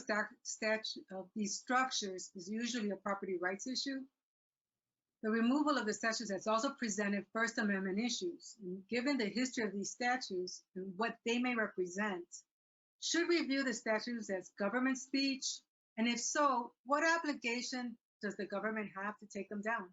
of these structures is usually a property rights issue, the removal of the statutes has also presented First Amendment issues. And given the history of these statutes and what they may represent, should we view the statutes as government speech? And if so, what obligation does the government have to take them down?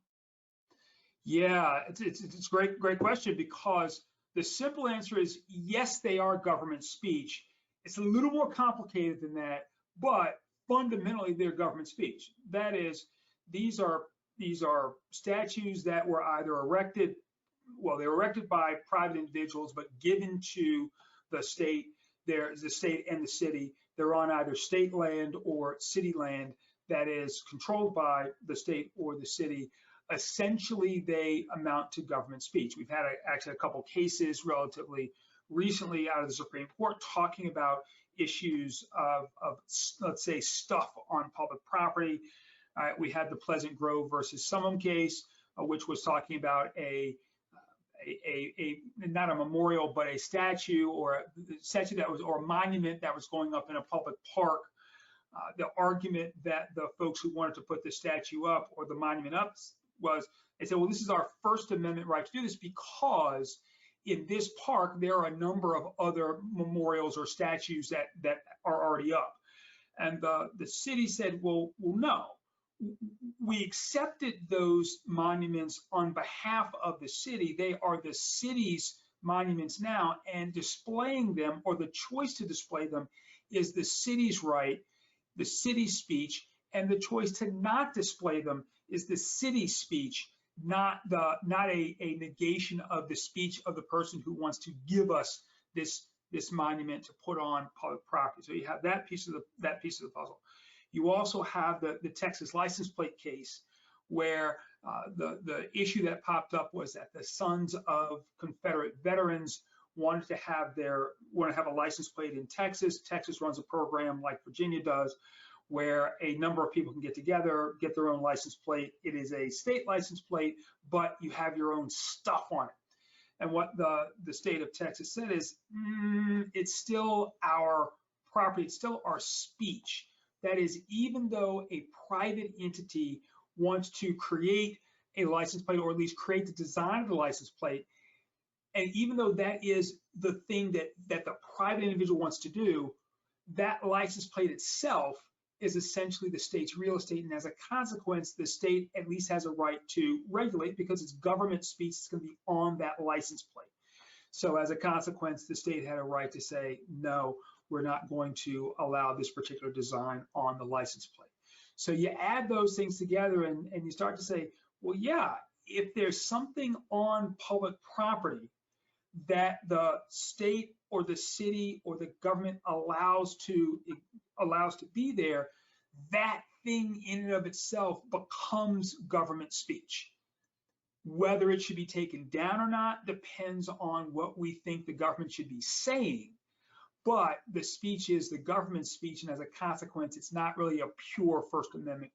Yeah, it's great question, because the simple answer is yes, they are government speech. It's a little more complicated than that, but fundamentally they're government speech. That is, these are statues that were either erected, well, they were erected by private individuals, but given to the state. There's the state and the city. They're on either state land or city land that is controlled by the state or the city. Essentially, they amount to government speech. We've had actually a couple cases relatively recently out of the Supreme Court talking about issues of let's say, stuff on public property. We had the Pleasant Grove versus Summum case, which was talking about not a memorial, but a statue or a monument that was going up in a public park. The argument that the folks who wanted to put the statue up or the monument up was, they said, well, this is our First Amendment right to do this because in this park there are a number of other memorials or statues that are already up. And the city said, well, no. We accepted those monuments on behalf of the city. They are the city's monuments now, and displaying them, or the choice to display them, is the city's right, the city's speech, and the choice to not display them is the city's speech, not a negation of the speech of the person who wants to give us this monument to put on public property. So you have that piece of the puzzle. You also have the Texas license plate case, where the issue that popped up was that the sons of Confederate veterans wanted to have a license plate in Texas. Texas runs a program like Virginia does, where a number of people can get together, get their own license plate. It is a state license plate, but you have your own stuff on it. And what the state of Texas said is, it's still our property, it's still our speech. That is, even though a private entity wants to create a license plate, or at least create the design of the license plate, and even though that is the thing that the private individual wants to do, that license plate itself is essentially the state's real estate, and as a consequence, the state at least has a right to regulate, because it's government speech. It's going to be on that license plate. So as a consequence, the state had a right to say, no, we're not going to allow this particular design on the license plate. So you add those things together and you start to say, well, yeah, if there's something on public property that the state or the city or the government allows to be there, that thing in and of itself becomes government speech. Whether it should be taken down or not depends on what we think the government should be saying. But the speech is the government speech, and as a consequence, it's not really a pure First Amendment